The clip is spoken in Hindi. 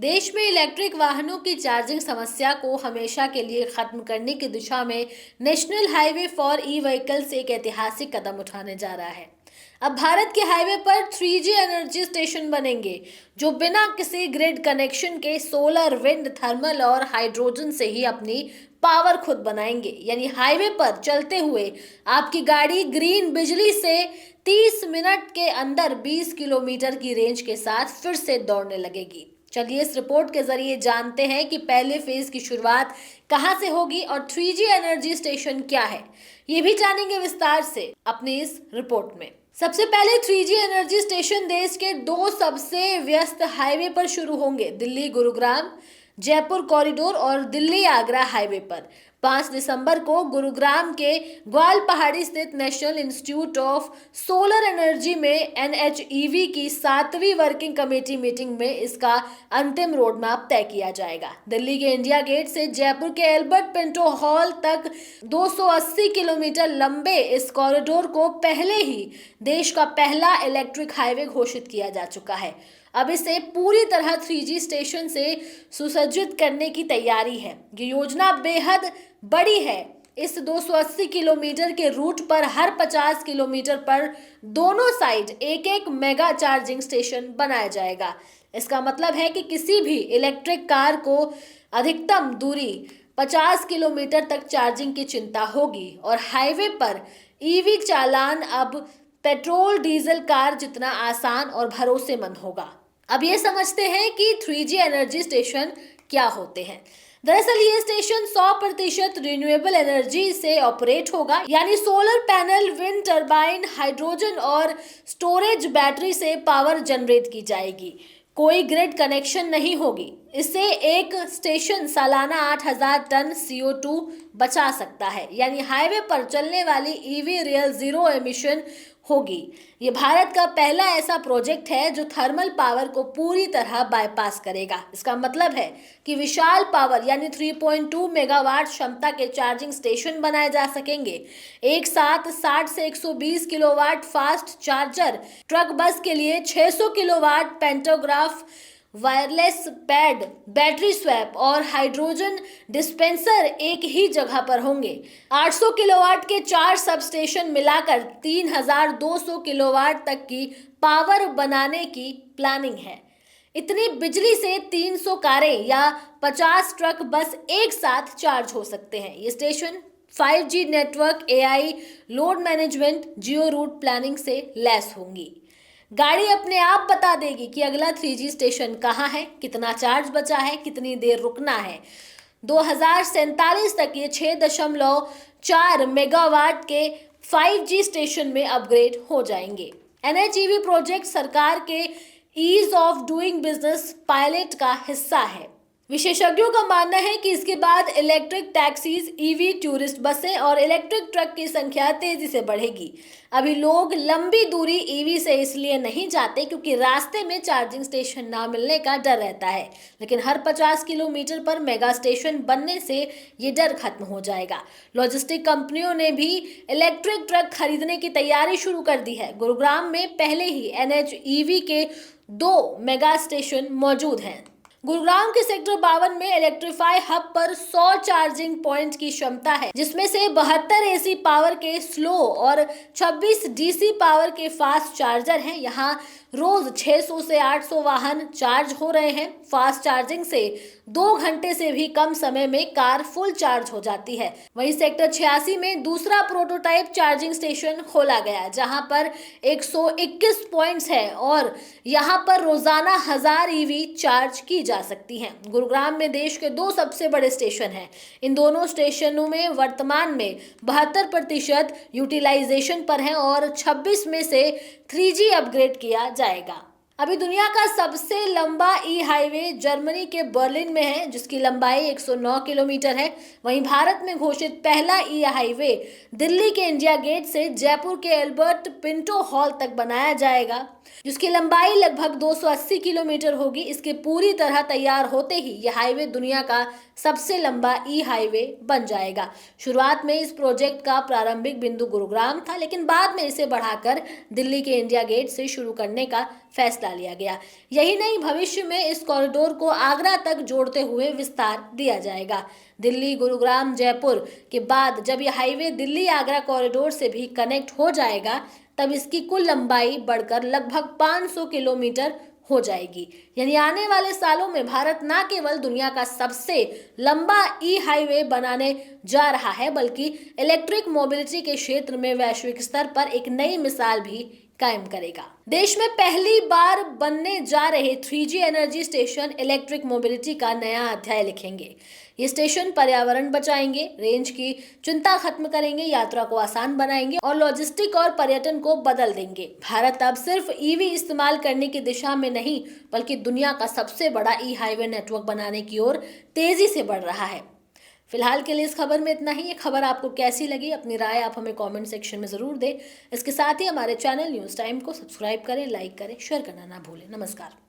देश में इलेक्ट्रिक वाहनों की चार्जिंग समस्या को हमेशा के लिए खत्म करने की दिशा में national highway for E vehicles एक ऐतिहासिक कदम उठाने जा रहा है। अब भारत के हाईवे पर 3G एनर्जी स्टेशन बनेंगे, जो बिना किसी ग्रिड कनेक्शन के सोलर, विंड, थर्मल और हाइड्रोजन से ही अपनी पावर खुद बनाएंगे। यानी हाईवे पर चलते हुए आपकी गाड़ी ग्रीन बिजली से 30 मिनट के अंदर 20 किलोमीटर की रेंज के साथ फिर से दौड़ने लगेगी। चलिए इस रिपोर्ट के जरिए जानते हैं कि पहले फेज की शुरुआत कहां से होगी और 3G एनर्जी स्टेशन क्या है। ये भी जानेंगे विस्तार से अपनी इस रिपोर्ट में। सबसे पहले 3G एनर्जी स्टेशन देश के दो सबसे व्यस्त हाईवे पर शुरू होंगे, दिल्ली गुरुग्राम जयपुर कॉरिडोर और दिल्ली आगरा हाईवे पर। 5 दिसंबर को गुरुग्राम के ग्वाल पहाड़ी स्थित national institute of solar energy में NHEV की 7वीं वर्किंग कमेटी मीटिंग में इसका अंतिम रोड मैप तय किया जाएगा। दिल्ली के इंडिया गेट से जयपुर के एल्बर्ट पिंटो हॉल तक 280 किलोमीटर लंबे इस कॉरिडोर को पहले ही देश का पहला इलेक्ट्रिक हाईवे घोषित किया जा चुका है। अब इसे पूरी तरह 3G स्टेशन से सुसज्जित करने की तैयारी है। ये योजना बेहद बड़ी है। इस 280 किलोमीटर के रूट पर हर 50 किलोमीटर पर दोनों साइड एक एक मेगा चार्जिंग स्टेशन बनाया जाएगा। इसका मतलब है कि किसी भी इलेक्ट्रिक कार को अधिकतम दूरी 50 किलोमीटर तक चार्जिंग की चिंता होगी और हाईवे पर ईवी चालान अब पेट्रोल डीजल कार जितना आसान और भरोसेमंद होगा। अब ये समझते हैं कि 3G एनर्जी स्टेशन क्या होते हैं। दरअसल ये स्टेशन 100% रिन्यूएबल एनर्जी से ऑपरेट होगा, यानी solar panel, wind turbine, hydrogen और स्टोरेज बैटरी से पावर जनरेट की जाएगी। कोई ग्रिड कनेक्शन नहीं होगी। इससे एक स्टेशन सालाना 8000 टन CO2 बचा सकता है, यानी हाईवे पर चलने वाली ईवी रियल जीरो एमिशन होगी। ये भारत का पहला ऐसा प्रोजेक्ट है जो थर्मल पावर को पूरी तरह बाईपास करेगा। इसका मतलब है कि विशाल पावर यानी 3.2 मेगावाट क्षमता के चार्जिंग स्टेशन बनाए जा सकेंगे। एक साथ 60 से 120 kilowatt fast charger, truck bus के लिए 600 kilowatt pantograph wireless pad, battery swap और हाइड्रोजन डिस्पेंसर एक ही जगह पर होंगे। 800 किलोवाट के 4 सब स्टेशन मिलाकर 3200 किलोवाट तक की पावर बनाने की प्लानिंग है। इतनी बिजली से 300 कारें या 50 ट्रक बस एक साथ चार्ज हो सकते हैं। ये station 5G network, AI, load management, geo route planning से लैस होंगी। गाड़ी अपने आप बता देगी कि अगला 3G स्टेशन कहाँ है, कितना चार्ज बचा है, कितनी देर रुकना है। 2047 तक ये 6.4 मेगावाट के 5G स्टेशन में अपग्रेड हो जाएंगे। NHEV प्रोजेक्ट सरकार के ease of doing business pilot का हिस्सा है। विशेषज्ञों का मानना है कि इसके बाद इलेक्ट्रिक टैक्सीज, EV टूरिस्ट बसें और इलेक्ट्रिक ट्रक की संख्या तेजी से बढ़ेगी। अभी लोग लंबी दूरी EV से इसलिए नहीं जाते क्योंकि रास्ते में चार्जिंग स्टेशन ना मिलने का डर रहता है, लेकिन हर 50 किलोमीटर पर मेगा स्टेशन बनने से ये डर खत्म हो जाएगा। लॉजिस्टिक कंपनियों ने भी इलेक्ट्रिक ट्रक खरीदने की तैयारी शुरू कर दी है। गुरुग्राम में पहले ही NHEV के 2 मेगा स्टेशन मौजूद हैं। गुरुग्राम के सेक्टर 52 में इलेक्ट्रीफाई हब पर 100 चार्जिंग पॉइंट की क्षमता है, जिसमें से 72 AC पावर के स्लो और 26 DC पावर के फास्ट चार्जर हैं। यहाँ रोज 600 से 800 वाहन चार्ज हो रहे हैं। फास्ट चार्जिंग से 2 घंटे से भी कम समय में कार फुल चार्ज हो जाती है। वहीं सेक्टर 86 में दूसरा प्रोटोटाइप चार्जिंग स्टेशन खोला गया, जहां पर 121 पॉइंट्स हैं और यहां पर रोजाना 1000 EV चार्ज की जा सकती हैं। गुरुग्राम में देश के 2 सबसे बड़े स्टेशन हैं। इन दोनों स्टेशनों में वर्तमान में 72% यूटिलाइजेशन पर हैं और 26 में से 3G अपग्रेड किया जाएगा। अभी दुनिया का सबसे लंबा हाईवे जर्मनी के बर्लिन में है, जिसकी लंबाई 109 किलोमीटर है। वहीं भारत में घोषित पहला हाईवे दिल्ली के इंडिया गेट से जयपुर के एल्बर्ट पिंटो हॉल तक बनाया जाएगा, जिसकी लंबाई लगभग 280 किलोमीटर होगी। इसके पूरी तरह तैयार होते ही यह हाईवे दुनिया का सबसे लंबा ई हाईवे बन जाएगा। शुरुआत में इस प्रोजेक्ट का प्रारंभिक बिंदु गुरुग्राम था, लेकिन बाद में इसे बढ़ाकर दिल्ली के इंडिया गेट से शुरू करने का फैसला लिया गया। यही नहीं, भविष्य में इस कॉरिडोर को आगरा तक जोड़ते हुए विस्तार दिया जाएगा। दिल्ली, गुरुग्राम, जयपुर के बाद जब यह हाईवे दिल्ली आगरा कॉरिडोर से भी कनेक्ट हो जाएगा, तब इसकी कुल लंबाई बढ़कर लगभग 500 किलोमीटर हो जाएगी। यानी आने वाले सालों में भारत न केवल दुनिया का सबसे लंबा ई हाईवे बनाने जा रहा है, बल्कि इलेक्ट्रिक मोबिलिटी के क्षेत्र में वैश्विक स्तर पर एक नई मिसाल भी कायम करेगा। देश में पहली बार बनने जा रहे 3G energy station electric mobility का नया अध्याय लिखेंगे। ये स्टेशन पर्यावरण बचाएंगे, रेंज की चिंता खत्म करेंगे, यात्रा को आसान बनाएंगे और लॉजिस्टिक और पर्यटन को बदल देंगे। भारत अब सिर्फ ईवी इस्तेमाल करने की दिशा में नहीं, बल्कि दुनिया का सबसे बड़ा ई हाईवे नेटवर्क बनाने की ओर तेजी से बढ़ रहा है। फिलहाल के लिए इस खबर में इतना ही। ये खबर आपको कैसी लगी, अपनी राय आप हमें कमेंट सेक्शन में जरूर दें। इसके साथ ही हमारे चैनल न्यूज़ टाइम को सब्सक्राइब करें, लाइक करें, शेयर करना ना भूलें। नमस्कार।